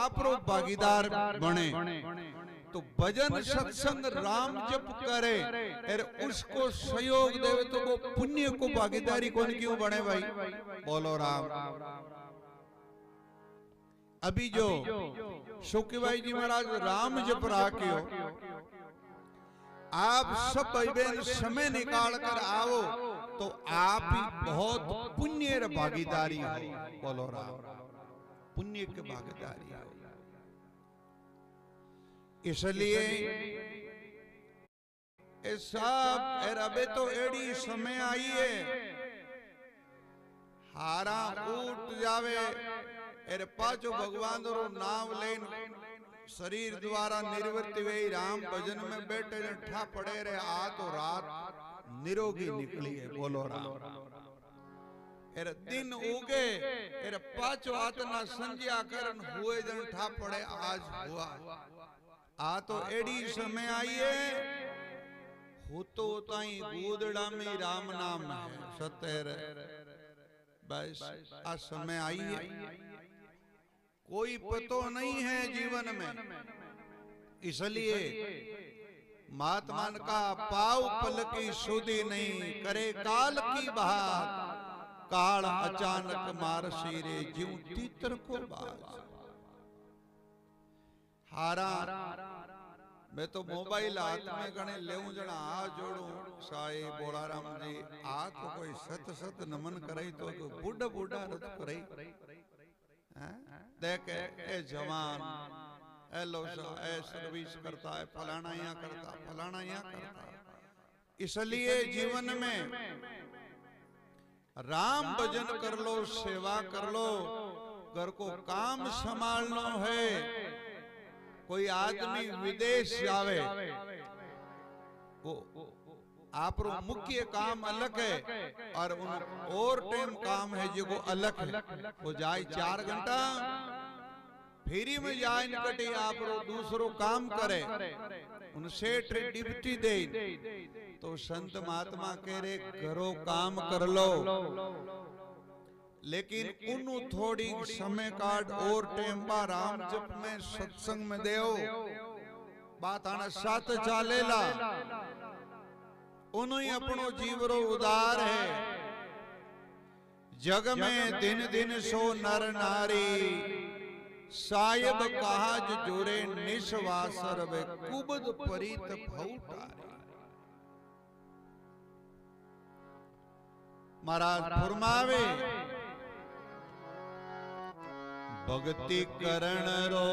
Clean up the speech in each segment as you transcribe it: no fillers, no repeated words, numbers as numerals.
आपरो भागीदार बने। तो भजन सत्संग राम जप करे और उसको सहयोग देवे तो वो पुण्य को भागीदारी कौन क्यों बने भाई? बोलो राम। अभी जो शुक्र भाई जी महाराज राम जप राखियो, आप सब भाई बहन समय निकाल कर आओ तो आप ही बहुत पुण्य भागीदारी हो। बोलो राम, पुण्य के भागीदारी हो। इसलिए सब अबे तो एड़ी समय आई है, हारा उठ जावे अरे पाचो भगवान रो नाम लेन शरीर द्वारा निर्वृत्ति वे राम भजन में बैठे ठा पड़े रहे आ तो रात निरोगी निकली है। बोलो राम। अरे दिन उगे अरे पाचो आतना संज्ञा करन हुए जन ठा पड़े आज हुआ। आ तो एड़ी समय आई है, हो तो ताई गोदड़ा में राम नाम है सत्य। बस आ समय आई है, कोई पतो नहीं है जीवन में। इसलिए महात्मा का पाव पल की सुधी नहीं करे काल की बात, काल अचानक मार सिरे जीव तीतर को बाज। हारा मैं तो मोबाइल हाथ में गणे लेऊं जना आ जोड़ू साई बोलाराम जी आ तो कोई सत सत नमन करे तो बूढ़ा बूढ़ा रत करे देख ए जवान ए लोसा ए सर्विस करता है, फलाना यहाँ करता, फलाना यहाँ करता। इसलिए जीवन में राम भजन कर लो, सेवा कर लो, घर को काम संभालना है। कोई आदमी विदेश जावे वो आपरो मुख्य काम अलग है और और टाइम काम है जो अलग है। वो जाए 4 घंटा फेरी में जाए निकटे आपरो दूसरो काम करे उनसे ड्यूटी दे। तो संत महात्मा कह रहे घरो काम कर लो, लेकिन उन्हों थोड़ी समय काट और टेम्पा राम जप में सत्संग में देओ। बात आना साथ चालेला, उन्होंने अपनो जीवरो उदार है। जग में दिन दिन सो नर नारी, सायब कहाज जोरे निस्वासर वे कुबद परीत भौटारी। महाराज फरमावे भक्ति करण रो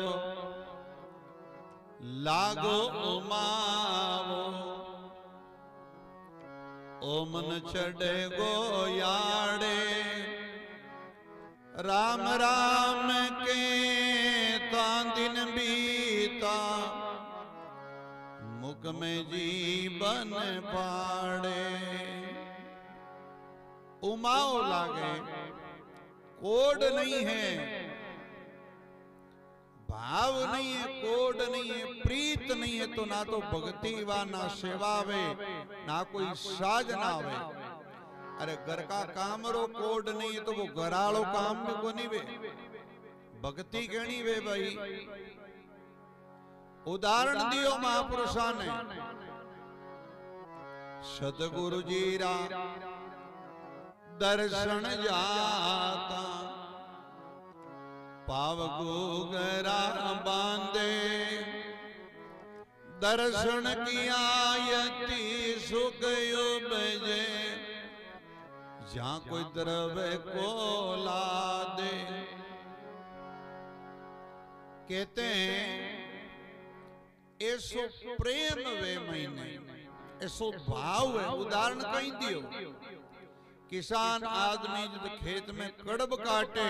लागो उमावो, ओमन चढ़े गो याड़े राम राम के तां दिन बीता, मुख में जीवन पाड़े। उमाओ लागे कोड नहीं है, भाव नहीं है, कोड नहीं है, प्रीत नहीं है, तो ना तो भक्ति वा ना सेवा वे ना कोई साजना वे। अरे घर का काम रो कोड नहीं है तो वो घरालो काम भी को नहीं वे, भक्ति कहनी वे भाई। उदाहरण दियो महापुरुषा ने, सतगुरु जी रा दर्शन जाता, पाव गुगरा बांधे, दर्शन किया यति सुख उपजे, जहां कोई द्रव्य को ला दे। कहते हैं ऐसो प्रेम वे महीने, ऐसो भाव है। उदाहरण कहीं दियो, किसान आदमी जब खेत में कड़ब काटे,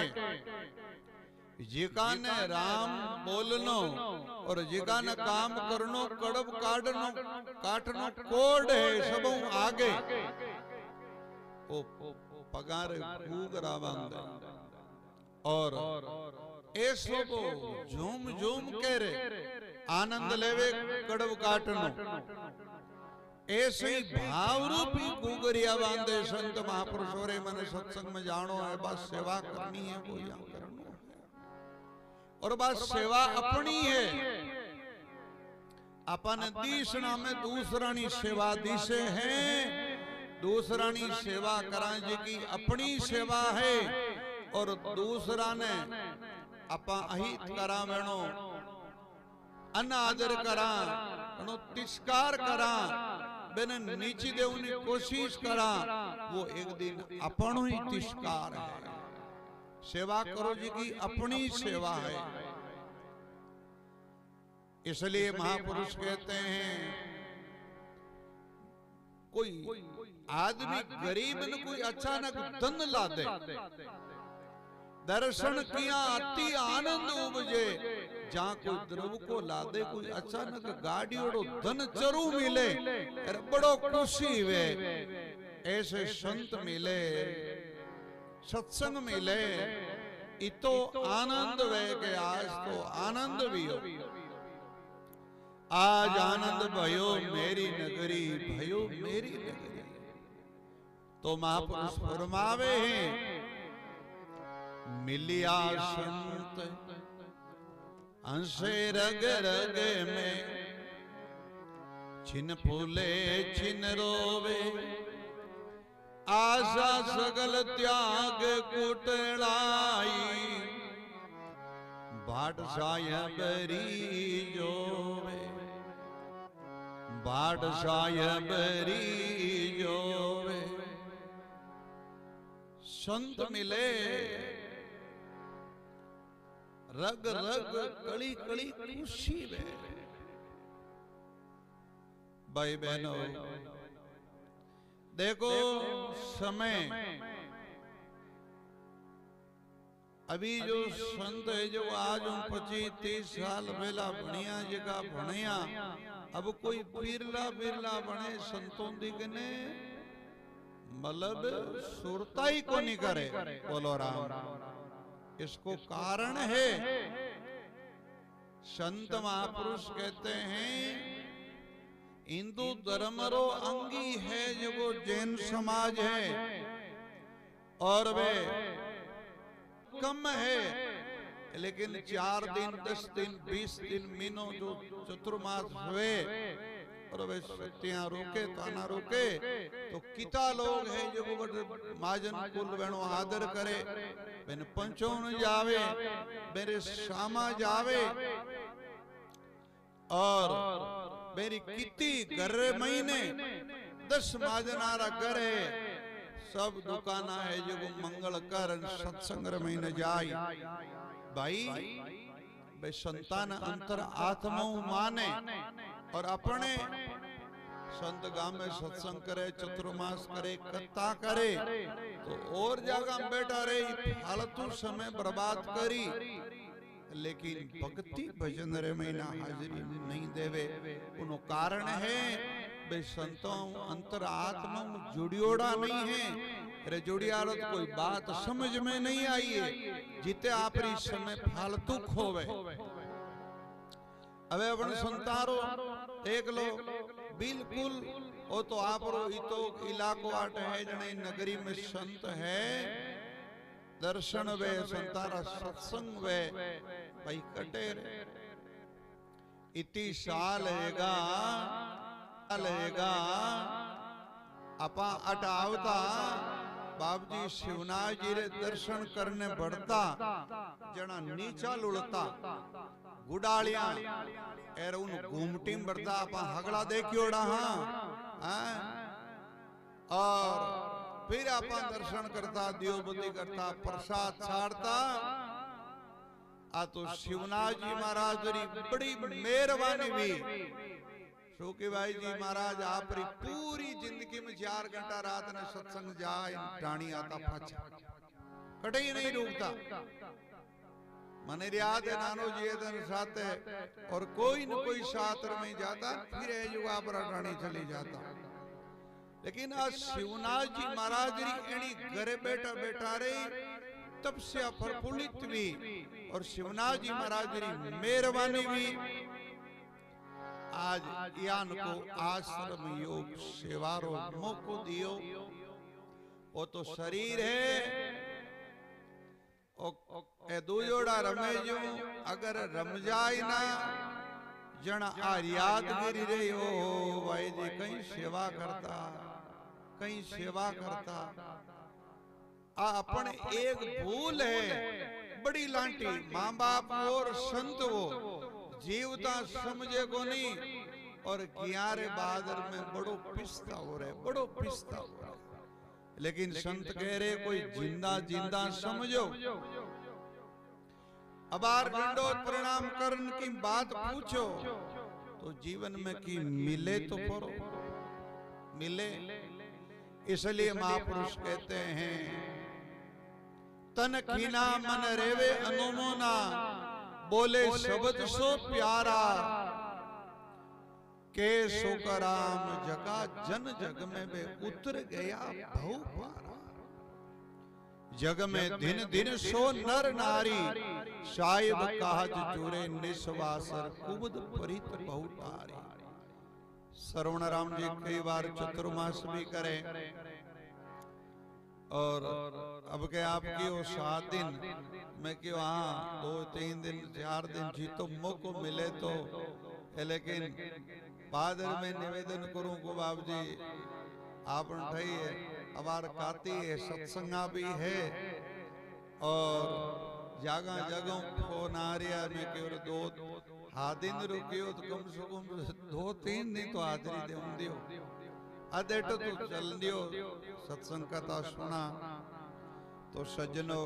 जिका ने राम बोलनो और जिका ने काम करनो, कड़ब काटनो काटनो कोड है सबों आगे। ओ पगार गुगरा बांधे और ऐसो को झूम झूम के रे आनंद लेवे कड़ब काटनो। ऐसे ही भाव रूपी गुगरिया बांधे संत महापुरुषों रे। मैंने सत्संग में जानो है, बस सेवा करनी है, वो यहाँ करनो है। और बस सेवा अपनी है। अपन दीसना में दूसरा नी सेवा दिसे हैं, दूसरा नी सेवा करा जी की अपनी सेवा है, और दूसरा ने अपा अहित करा वेणो अनादर करा, तिरस्कार करा, बेने नीची देवनी कोशिश करा, वो एक दिन अपनो ही तिरस्कार है। सेवा करो जी की अपनी सेवा है। इसलिए महापुरुष कहते हैं कोई आदमी गरीब न कोई अचानक धन ला दे, दर्शन किया अति आनंद उपजे, जहां कोई द्रव को ला दे, कोई अचानक गाड़ी और धन जरू मिले, बड़ो खुशी वे। ऐसे संत मिले, सत्संग मिले, इतो आनंद वे के आज तो आनंद भी हो। आज आनंद भयो मेरी नगरी, भयो मेरी नगरी। तो महापुरुष फरमावे हैं मिलिया संत अंशे रग रग में, छिन फूले छिन रोवे, आशा सगल त्याग कुटलाई, बाट सायबरी जोवे, बाट सायबरी जोवे। संत मिले रग रग कड़ी कड़ी खुशी में। भाई बहनों देखो समय अभी जो संत है जो आज 25-30 साल पहला भणिया जगह भणिया, अब कोई बिरला बिरला बने संतों दिखने मतलब सुरता ही को नहीं करे। बोलो राम। इसको कारण है संत महापुरुष कहते हैं हिंदू धर्म रो अंगी है जो वो जैन समाज है, और वे कम है, लेकिन 4 दिन 10 दिन 20 दिन महीनों जो चतुर्मास हुए, और वे सत्या रोके तो ना रोके तो किता लोग है जो माजन कुल वेणो आदर करे, मैंने पंचों जावे, मेरे शामा जावे, और मेरी किती घर महीने 10 माजनारा करे, सब दुकाना है जो मंगल कर सत्संग महीने जाए। भाई वे संतान अंतर आत्मा माने, और अपने संत गांव में सत्संग करे, चतुर्मास करे, कथा करे, तो और जगह बैठा रही फालतू समय बर्बाद करी, लेकिन भक्ति भजन रे महीना हाजिरी नहीं देवे। उनो कारण है वे संतों अंतर आत्मा जुड़ियोड़ा नहीं है। अरे जुड़िया तो कोई बात समझ में नहीं आई है, जिते आप समय फालतू खोवे। अबे अपन संतारो देख लो बिल्कुल, वो तो आप रो इतो इलाको आट है जने नगरी में संत है, दर्शन वे संतारा सत्संग वे भाई कटे रे। इति साल हैगा अपा अट आवता बाबजी शिवनाथ जी रे दर्शन करने बढ़ता, जना नीचा लुड़ता गुडालिया एर उन घूमटी में बढ़ता, अपा हगड़ा देखियोड़ा हाँ, और फिर अपा दर्शन करता, दियोबती करता, प्रसाद छाड़ता। आ तो शिवनाथ जी महाराज री बड़ी मेहरबानी भी। शोकी भाई जी महाराज आप पूरी जिंदगी में 4 घंटा रात ने सत्संग जाए, टाणी आता फचा कटे ही नहीं रुकता। मने याद है नानो जी साथ और कोई न कोई शास्त्र में जाता, फिर युवा पर टाणी चली जाता। लेकिन आज शिवनाथ जी महाराज री एनी घरे बैठा बैठा रही तपस्या प्रफुल्लित भी, और शिवनाथ जी महाराज री मेहरबानी भी आज यान को आश्रम योग सेवारो मौको दियो। वो तो शरीर है ए दूजोड़ा रमे जो अगर रम जाए ना जन आ यादगिरी रे ओ भाई जी कहीं सेवा करता कहीं सेवा करता आ अपने एक भूल है बड़ी लांटी माँ बाप और संत वो जीवता समझे को नहीं और ग्यारह बहादुर में बड़ो पिस्ता हो रहे बड़ो पिस्ता हो रहे लेकिन संत कह रहे कोई जिंदा जिंदा समझो अबार दंडोत प्रणाम करन की बात पूछो तो जीवन में की मिले तो परो मिले इसलिए महापुरुष कहते हैं तन खीना मन रेवे अनुमोना बोले शब्द सो प्यारा के सुकराम जगा जन जग में वे उतर गया भव पारा जग में दिन दिन सो नर नारी साहिब काज चूरे निस्वासर कुबद परित बहुतारी। श्रवण राम जी कई बार चतुर्मास भी करे और अब के आपकी वो 7 दिन मैं क्यों हाँ 2-3 दिन 4 दिन जी तो मौको मिले तो लेकिन बादल में निवेदन करूं को बाप जी आप ठई है अबार काती है सत्संगा भी है और जागा जगह फोन आ रहा में केवल 2 दिन रुकियो तो कम से कम 2-3 दिन तो हाजरी दे दियो अदेटो तो चल दियो सत्संग कथा सुना तो सज्जनों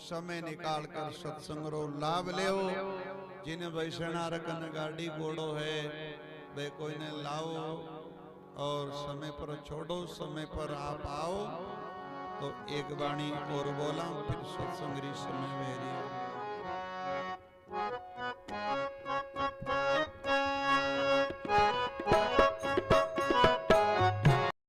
समय निकाल कर सत्संग रो लाभ ले जिन्हें वैष्णा रखन गाड़ी घोड़ो है वे कोई ने लाओ और समय पर छोड़ो समय पर आप आओ तो एक वाणी और बोला फिर सत्संग री समय में